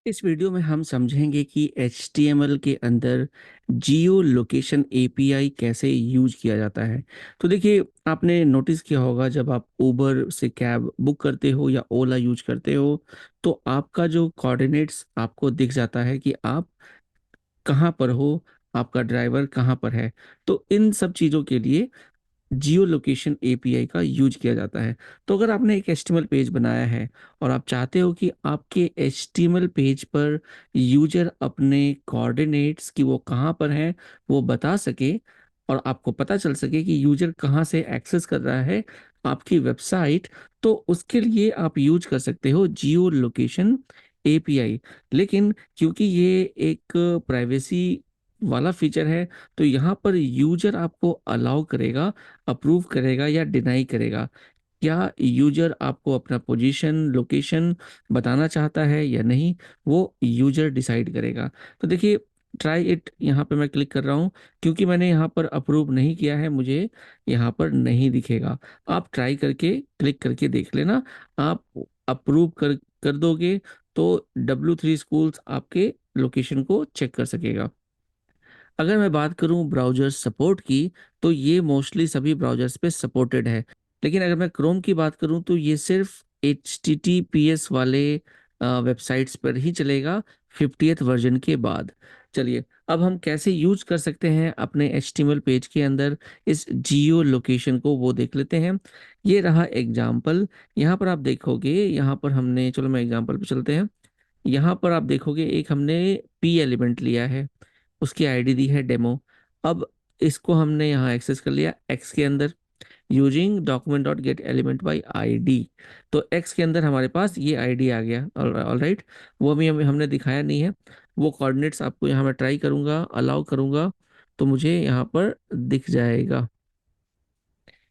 इस वीडियो में हम समझेंगे कि HTML के अंदर जियो लोकेशन एपीआई कैसे यूज किया जाता है। तो देखिए, आपने नोटिस किया होगा जब आप उबर से कैब बुक करते हो या ओला यूज करते हो, तो आपका जो कोऑर्डिनेट्स आपको दिख जाता है कि आप कहाँ पर हो, आपका ड्राइवर कहाँ पर है। तो इन सब चीज़ों के लिए जियो लोकेशन एपीआई का यूज किया जाता है। तो अगर आपने एक एचटीएमएल पेज बनाया है और आप चाहते हो कि आपके एचटीएमएल पेज पर यूजर अपने कोऑर्डिनेट्स कि वो कहाँ पर है वो बता सके, और आपको पता चल सके कि यूजर कहाँ से एक्सेस कर रहा है आपकी वेबसाइट, तो उसके लिए आप यूज कर सकते हो जियो लोकेशन एपीआई। लेकिन क्योंकि ये एक प्राइवेसी वाला फीचर है, तो यहाँ पर यूजर आपको अलाउ करेगा, अप्रूव करेगा या डिनाई करेगा। क्या यूजर आपको अपना पोजीशन लोकेशन बताना चाहता है या नहीं, वो यूजर डिसाइड करेगा। तो देखिए, ट्राई इट, यहाँ पे मैं क्लिक कर रहा हूँ। क्योंकि मैंने यहाँ पर अप्रूव नहीं किया है, मुझे यहाँ पर नहीं दिखेगा। आप ट्राई करके क्लिक करके देख लेना। आप अप्रूव कर दोगे तो W3 स्कूल्स आपके लोकेशन को चेक कर सकेगा। अगर मैं बात करूं ब्राउज़र सपोर्ट की, तो ये मोस्टली सभी ब्राउज़र्स पे सपोर्टेड है। लेकिन अगर मैं क्रोम की बात करूं तो ये सिर्फ HTTPS वाले वेबसाइट्स पर ही चलेगा 50th वर्जन के बाद। चलिए, अब हम कैसे यूज कर सकते हैं अपने HTML पेज के अंदर इस जियो लोकेशन को, वो देख लेते हैं। ये रहा एग्जाम्पल। यहाँ पर आप देखोगे, यहाँ पर हमने, चलो मैं एग्जाम्पल पे चलते हैं। यहाँ पर आप देखोगे एक हमने P एलिमेंट लिया है, उसकी आईडी दी है डेमो। अब इसको हमने यहाँ एक्सेस कर लिया एक्स के अंदर using document dot gate element by ID. तो एक्स के अंदर हमारे पास ये आईडी आ गया। ऑल राइट, वो अभी हमने दिखाया नहीं है। वो कोऑर्डिनेट्स आपको यहाँ मैं ट्राई करूंगा, अलाउ करूंगा, तो मुझे यहाँ पर दिख जाएगा।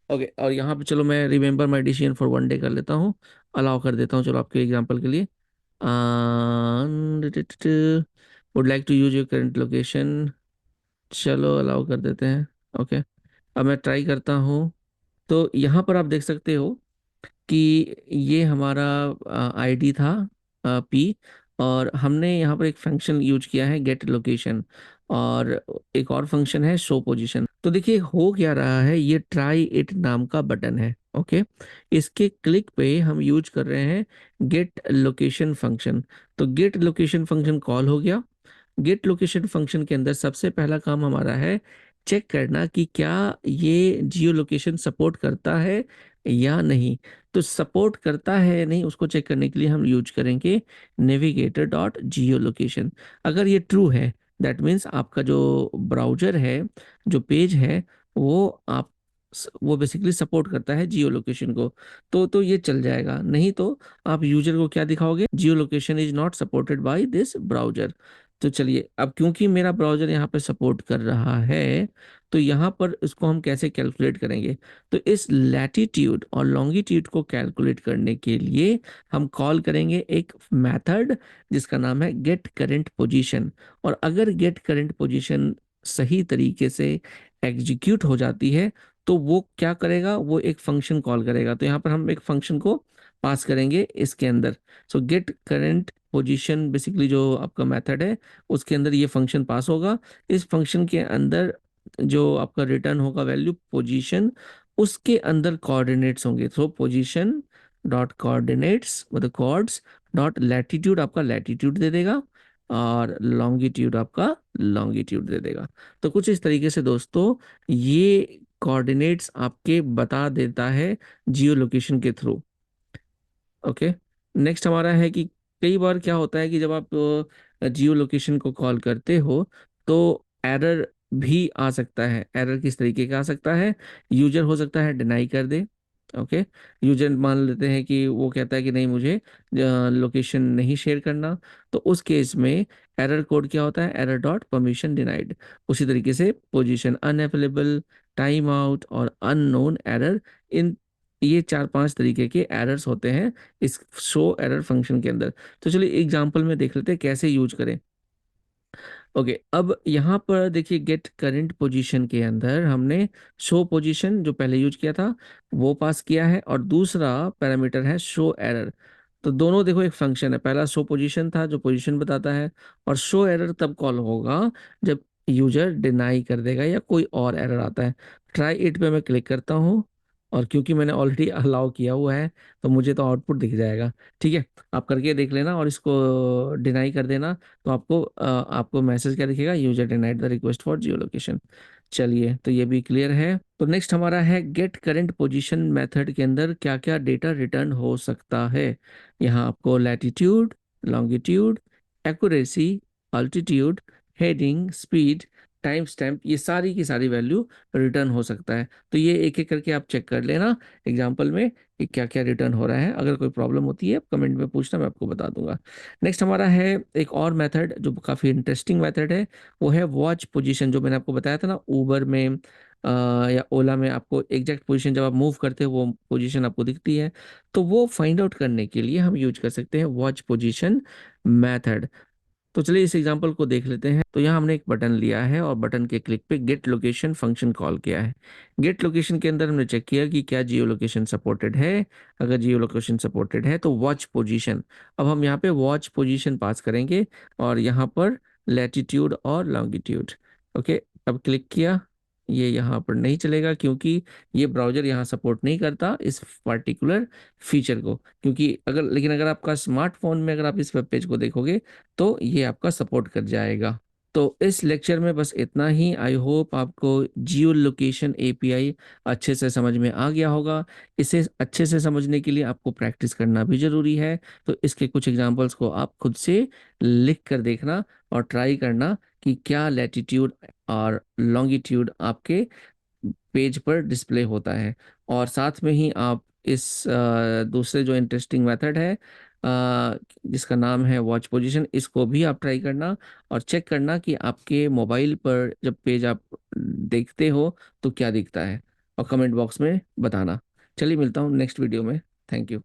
ओके, और यहाँ पे चलो मैं remember my decision for one day कर लेता हूँ, अलाउ कर देता हूँ। चलो आपके एग्जाम्पल के लिए, would like to use your current location, चलो अलाउ कर देते हैं। ओके, अब मैं ट्राई करता हूँ। तो यहाँ पर आप देख सकते हो कि ये हमारा आईडी था पी, और हमने यहाँ पर एक फंक्शन यूज किया है गेट लोकेशन, और एक और फंक्शन है शो पोजीशन। तो देखिए हो क्या रहा है, ये ट्राई इट नाम का बटन है। ओके, इसके क्लिक पे हम यूज कर रहे हैं गेट लोकेशन फंक्शन। तो गेट लोकेशन फंक्शन कॉल हो गया। गेट लोकेशन फंक्शन के अंदर सबसे पहला काम हमारा है चेक करना कि क्या ये जियो लोकेशन सपोर्ट करता है या नहीं। तो सपोर्ट करता है या नहीं, उसको चेक करने के लिए हम यूज करेंगे नेविगेटर डॉट जियो लोकेशन। अगर ये ट्रू है, दैट मीन्स आपका जो ब्राउजर है, जो पेज है, वो आप वो बेसिकली सपोर्ट करता है जियो लोकेशन को। तो ये चल जाएगा। नहीं तो आप यूजर को क्या दिखाओगे, geolocation is not supported by this browser. तो चलिए, अब क्योंकि मेरा ब्राउजर यहाँ पे सपोर्ट कर रहा है, तो यहाँ पर इसको हम कैसे कैलकुलेट करेंगे। तो इस लैटिट्यूड और लॉन्गिट्यूड को कैलकुलेट करने के लिए हम कॉल करेंगे एक मेथड जिसका नाम है गेट करंट पोजीशन। और अगर गेट करंट पोजीशन सही तरीके से एग्जीक्यूट हो जाती है, तो वो क्या करेगा, वो एक फंक्शन कॉल करेगा। तो यहाँ पर हम एक फंक्शन को पास करेंगे इसके अंदर। सो गेट करंट पोजीशन बेसिकली जो आपका मेथड है, उसके अंदर ये फंक्शन पास होगा। इस फंक्शन के अंदर जो आपका रिटर्न होगा वैल्यू पोजीशन, उसके अंदर कोऑर्डिनेट्स होंगे। तो पोजीशन डॉट कोऑर्डिनेट्स मतलब कोऑर्ड्स डॉट लैटिट्यूड आपका लैटिट्यूड दे देगा, और लॉन्गिट्यूड आपका लॉन्गिट्यूड दे देगा। तो कुछ इस तरीके से दोस्तों ये कोऑर्डिनेट्स आपके बता देता है जियो लोकेशन के थ्रू। ओके, नेक्स्ट हमारा है कि कई बार क्या होता है कि जब आप जियो लोकेशन को कॉल करते हो, तो एरर भी आ सकता है। एरर किस तरीके का आ सकता है, यूजर हो सकता है डिनाई कर दे। ओके, यूजर मान लेते हैं कि वो कहता है कि नहीं, मुझे लोकेशन नहीं शेयर करना। तो उस केस में एरर कोड क्या होता है, एरर डॉट परमिशन डिनाइड। उसी तरीके से पोजीशन अनअवेलेबल, टाइम आउट और अननोन एरर, इन ये 4-5 तरीके के एरर्स होते हैं इस शो एरर फंक्शन के अंदर। तो चलिए एग्जांपल में देख लेते हैं कैसे यूज करें। ओके, अब यहाँ पर देखिए गेट करंट पोजीशन के अंदर हमने शो पोजीशन जो पहले यूज किया था वो पास किया है, और दूसरा पैरामीटर है शो एरर। तो दोनों देखो एक फंक्शन है, पहला शो पोजीशन था जो पोजीशन बताता है, और शो एरर तब कॉल होगा जब यूजर डिनाई कर देगा या कोई और एरर आता है। ट्राई इट पे मैं क्लिक करता हूँ, और क्योंकि मैंने ऑलरेडी अलाउ किया हुआ है तो मुझे तो आउटपुट दिख जाएगा। ठीक है, आप करके देख लेना और इसको डिनाई कर देना, तो आपको मैसेज क्या दिखेगा, user denied the request for Jio location. चलिए, तो ये भी क्लियर है। तो नेक्स्ट हमारा है गेट करंट पोजीशन मेथड के अंदर क्या क्या डेटा रिटर्न हो सकता है। यहाँ आपको latitude, longitude, accuracy, altitude, heading, speed, time stamp, ये सारी की सारी वैल्यू रिटर्न हो सकता है। तो ये एक एक करके आप चेक कर लेना एग्जाम्पल में कि क्या क्या रिटर्न हो रहा है। अगर कोई प्रॉब्लम होती है कमेंट में पूछना, मैं आपको बता दूंगा। नेक्स्ट हमारा है एक और मेथड जो काफ़ी इंटरेस्टिंग मेथड है, वो है वॉच पोजीशन। जो मैंने आपको बताया था ना, ऊबर में या ओला में आपको एग्जैक्ट पोजीशन जब आप मूव करते हो वो पोजीशन आपको दिखती है। तो वो फाइंड आउट करने के लिए हम यूज कर सकते हैं वॉच पोजीशन मेथड। तो चलिए इस एग्जांपल को देख लेते हैं। तो यहाँ हमने एक बटन लिया है और बटन के क्लिक पे गेट लोकेशन फंक्शन कॉल किया है। गेट लोकेशन के अंदर हमने चेक किया कि क्या जियो लोकेशन सपोर्टेड है। अगर जियो लोकेशन सपोर्टेड है तो वॉच पोजीशन, अब हम यहाँ पे वॉच पोजीशन पास करेंगे और यहाँ पर लैटिट्यूड और लॉन्गिट्यूड। ओके, अब क्लिक किया, ये यहाँ पर नहीं चलेगा क्योंकि ये ब्राउजर यहाँ सपोर्ट नहीं करता इस पर्टिकुलर फीचर को। क्योंकि अगर, लेकिन अगर आपका स्मार्टफोन में अगर आप इस वेब पेज को देखोगे तो ये आपका सपोर्ट कर जाएगा। तो इस लेक्चर में बस इतना ही। आई होप आपको जियो लोकेशन एपीआई अच्छे से समझ में आ गया होगा। इसे अच्छे से समझने के लिए आपको प्रैक्टिस करना भी जरूरी है। तो इसके कुछ एग्जांपल्स को आप खुद से लिख कर देखना और ट्राई करना कि क्या लैटिट्यूड और लॉन्गिट्यूड आपके पेज पर डिस्प्ले होता है। और साथ में ही आप इस दूसरे जो इंटरेस्टिंग मेथड है जिसका नाम है वॉच पोजीशन, इसको भी आप ट्राई करना और चेक करना कि आपके मोबाइल पर जब पेज आप देखते हो तो क्या दिखता है, और कमेंट बॉक्स में बताना। चलिए मिलता हूँ नेक्स्ट वीडियो में। Thank you.